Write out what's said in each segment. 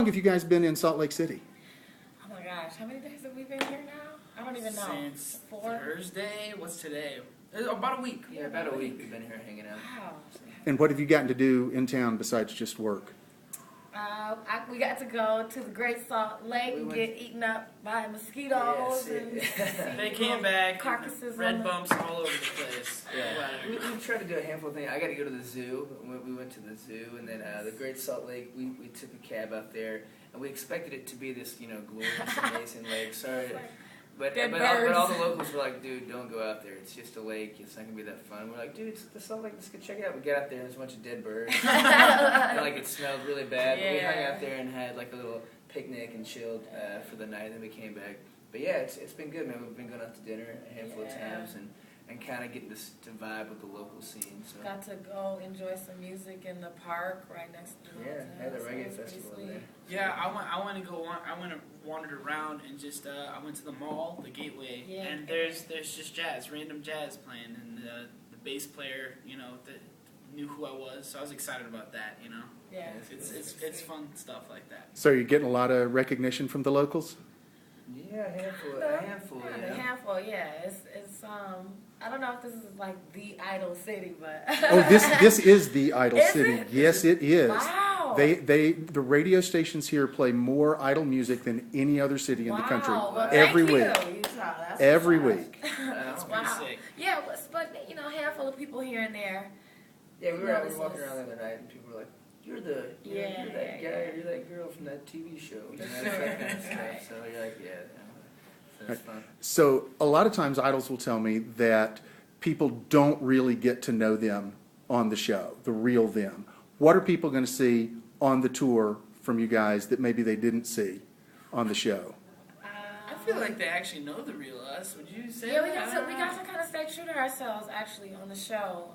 long have you guys been in Salt Lake City? Oh my gosh, how many days have we been here now? I don't even know. Since 4? Thursday? What's today? About a week. Yeah, about a week we've been here hanging out. Wow. And what have you gotten to do in town besides just work? We got to go to the Great Salt Lake and get eaten up by mosquitoes and They came back, carcasses red bumps all over the place. Yeah, we tried to do a handful of things. I got to go to the zoo. We went to the zoo, and then the Great Salt Lake. We took a cab out there, and we expected it to be this, glorious, amazing lake. Sorry, but all the locals were like, "Dude, don't go out there. It's just a lake. It's not gonna be that fun." We're like, "Dude, it's the Salt Lake. Let's go check it out." We get out there, and there's a bunch of dead birds. And, it smelled really bad. But we hung out there and had a little picnic and chilled for the night. And then we came back. But yeah, it's been good, man. We've been going out to dinner a handful of times and kind of getting to vibe with the local scene. So got to go enjoy some music in the park right next to the hotel. had the reggae So festival sweet. there. Yeah, I went and wandered around and just I went to the mall, the Gateway, and there's just jazz, random jazz playing, and the bass player, that knew who I was, so I was excited about that. Yeah, It's fun stuff like that. So you're getting a lot of recognition from the locals? Yeah, a handful. A handful, yeah. It's I don't know if this is the Idol City, but Oh, this is the Idol Is City. it? Yes, it is. Wow. The radio stations here play more Idol music than any other city in the country. Well, every thank week. you, Utah. That's Every what's up. week. That's pretty Wow. sick. Yeah, but a handful of people here and there. Yeah, we were walking around the other night, and people were like, "You're you're that guy, you're that girl from that TV show." That kind of stuff. So you're like, so it's fun. So a lot of times idols will tell me that people don't really get to know them on the show, the real them. What are people going to see on the tour from you guys that maybe they didn't see on the show? I feel like they actually know the real us. Would you say? Yeah, that? we got to kind of stay true to ourselves actually on the show.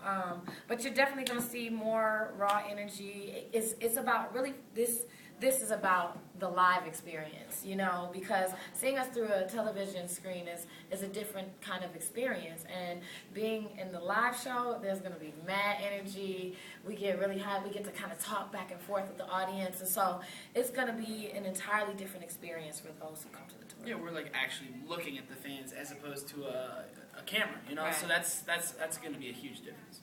But you're definitely going to see more raw energy. It's about really this is about the live experience, because seeing us through a television screen is a different kind of experience. And being in the live show, there's going to be mad energy. We get really high. We get to kind of talk back and forth with the audience. And so it's going to be an entirely different experience for those who come to the tour. Yeah, we're actually looking at the fans as opposed to a camera, Right. So that's going to be a huge difference.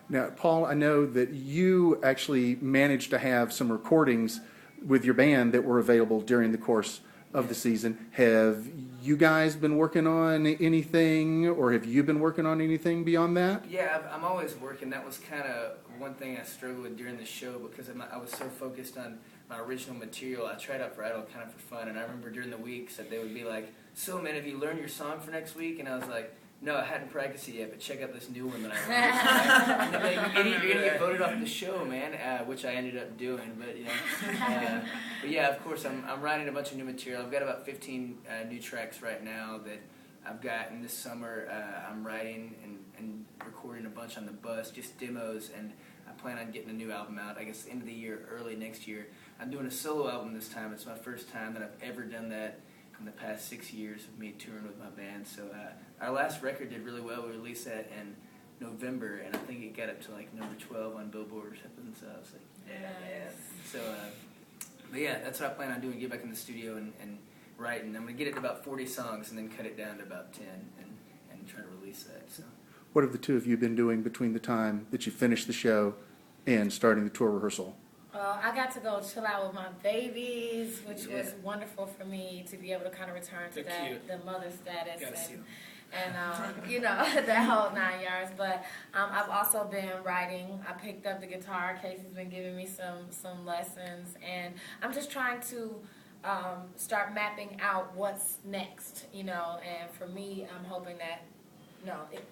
Now, Paul, I know that you actually managed to have some recordings with your band that were available during the course of the season. Have you guys been working on anything, or have you been working on anything beyond that? Yeah, I'm always working. That was kind of one thing I struggled with during the show because I was so focused on my original material. I tried out for Idol kind of for fun, and I remember during the weeks that they would be like, "So, man, have you learned your song for next week?" And I was like, "No, I hadn't practiced it yet, but check out this new one that I wrote." And they'd be like, "You idiot, you're gonna get voted off the show, man," which I ended up doing. But but yeah, of course, I'm writing a bunch of new material. I've got about 15 new tracks right now that I've got. And this summer, I'm writing and recording a bunch on the bus, just demos, and I plan on getting a new album out. I guess end of the year, early next year. I'm doing a solo album this time. It's my first time that I've ever done that in the past 6 years of me touring with my band. So our last record did really well. We released that in November, and I think it got up to number 12 on Billboard or something. So I was like, yeah. So, but yeah, that's what I plan on doing. Get back in the studio and write. And I'm going to get it to about 40 songs and then cut it down to about 10 and try to release that. So. What have the two of you been doing between the time that you finished the show and starting the tour rehearsal? I got to go chill out with my babies, which was wonderful for me to be able to kind of return to the mother status and that whole 9 yards. But I've also been writing. I picked up the guitar. Casey's been giving me some lessons, and I'm just trying to start mapping out what's next. And for me, I'm hoping that.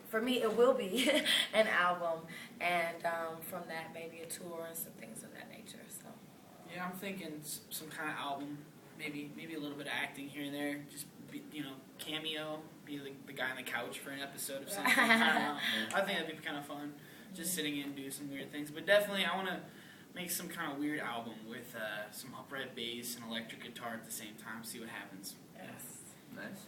For me, it will be an album, and from that, maybe a tour and some things of that nature. So, yeah, I'm thinking some kind of album, maybe a little bit of acting here and there, just cameo, be the guy on the couch for an episode of something. I don't know. I think that'd be kind of fun, just sitting in and do some weird things. But definitely, I want to make some kind of weird album with some upright bass and electric guitar at the same time. See what happens. Yes. Nice.